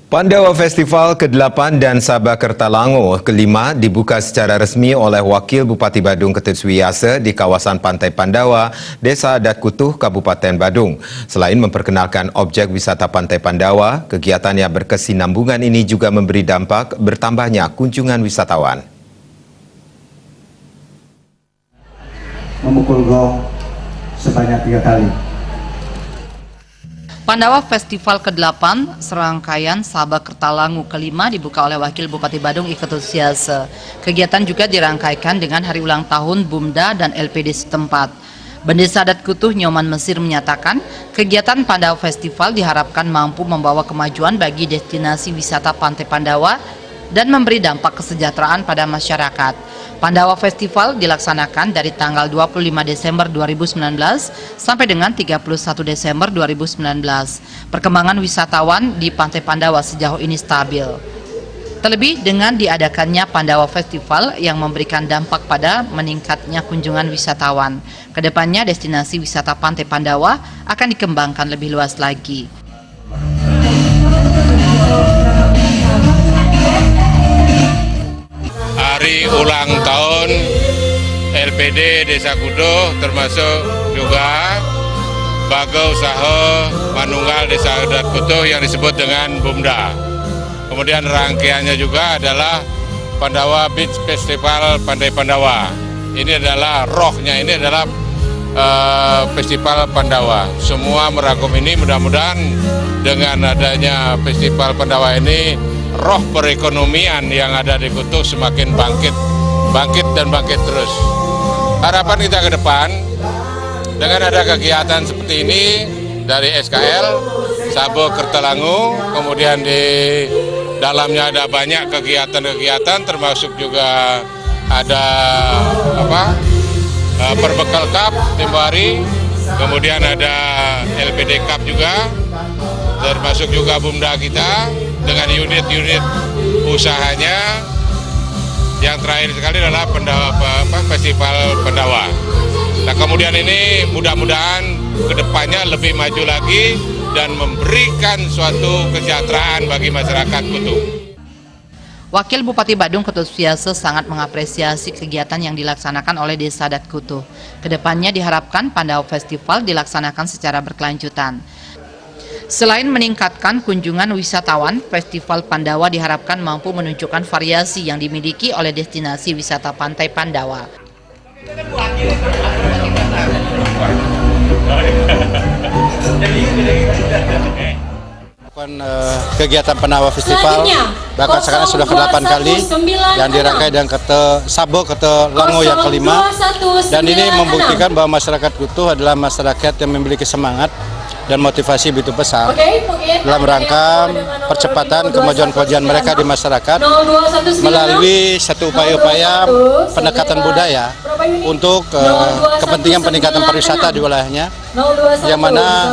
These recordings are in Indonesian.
Pandawa Festival ke-8 dan Sabah Kertalangu ke-5 dibuka secara resmi oleh Wakil Bupati Badung Ketut Suwiyasa di kawasan Pantai Pandawa, Desa Adat Kutuh, Kabupaten Badung. Selain memperkenalkan objek wisata Pantai Pandawa, kegiatan yang berkesinambungan ini juga memberi dampak bertambahnya kunjungan wisatawan. Memukul gong sebanyak 3 kali. Pandawa Festival ke-8, serangkaian Sabah Kertalangu ke-5 dibuka oleh Wakil Bupati Badung Ketut Suwiyasa. Kegiatan juga dirangkaikan dengan hari ulang tahun Bumda dan LPD setempat. Bendesa Adat Kutuh Nyoman Mesir menyatakan, kegiatan Pandawa Festival diharapkan mampu membawa kemajuan bagi destinasi wisata Pantai Pandawa dan memberi dampak kesejahteraan pada masyarakat. Pandawa Festival dilaksanakan dari tanggal 25 Desember 2019 sampai dengan 31 Desember 2019. Perkembangan wisatawan di Pantai Pandawa sejauh ini stabil. Terlebih dengan diadakannya Pandawa Festival yang memberikan dampak pada meningkatnya kunjungan wisatawan. Kedepannya destinasi wisata Pantai Pandawa akan dikembangkan lebih luas lagi. Hari ulang tahun LPD Desa Kutuh termasuk juga Baga Usaha Manunggal Desa Adat Kutuh yang disebut dengan Bumda. Kemudian rangkaiannya juga adalah Pandawa Beach Festival Pantai Pandawa. Ini adalah rohnya, ini adalah Festival Pandawa. Semua merangkum ini, mudah-mudahan dengan adanya Festival Pandawa ini roh perekonomian yang ada di Kutuh semakin bangkit terus. Harapan kita ke depan dengan ada kegiatan seperti ini dari SKL, Sabah Kertalangu, kemudian di dalamnya ada banyak kegiatan-kegiatan termasuk juga ada Perbekal Cup tempo hari, kemudian ada LPD Cup juga, termasuk juga Bumda kita dengan unit-unit usahanya. Yang terakhir sekali adalah Festival Pandawa. Nah, kemudian ini mudah-mudahan kedepannya lebih maju lagi dan memberikan suatu kesejahteraan bagi masyarakat Kutuh. Wakil Bupati Badung Ketut Suwiyasa sangat mengapresiasi kegiatan yang dilaksanakan oleh Desa Adat Kutuh. Kedepannya diharapkan Pandawa Festival dilaksanakan secara berkelanjutan. Selain meningkatkan kunjungan wisatawan, Festival Pandawa diharapkan mampu menunjukkan variasi yang dimiliki oleh destinasi wisata Pantai Pandawa. Kegiatan Pandawa Festival bahkan sekarang sudah ke-8 kali yang dirangkai dan Sabah Kertalangu yang ke-5, dan ini membuktikan bahwa masyarakat Kutuh adalah masyarakat yang memiliki semangat dan motivasi begitu besar dalam rangka percepatan kemajuan mereka di masyarakat melalui satu upaya-upaya pendekatan budaya untuk kepentingan peningkatan pariwisata di wilayahnya, yang mana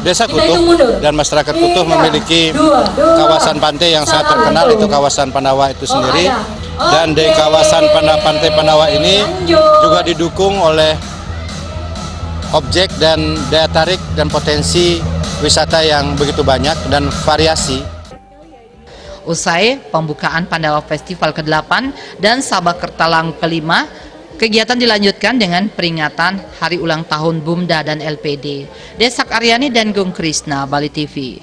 Desa Kutuh dan masyarakat Kutuh memiliki kawasan pantai yang sangat terkenal, itu kawasan Pandawa itu sendiri, dan di kawasan Pantai Pandawa ini juga didukung oleh objek dan daya tarik dan potensi wisata yang begitu banyak dan variasi. Usai pembukaan Pandawa Festival ke-8 dan Sabah Kertalangu ke-5, kegiatan dilanjutkan dengan peringatan Hari Ulang Tahun Bumda dan LPD. Desak Aryani dan Gung Krisna, Bali TV.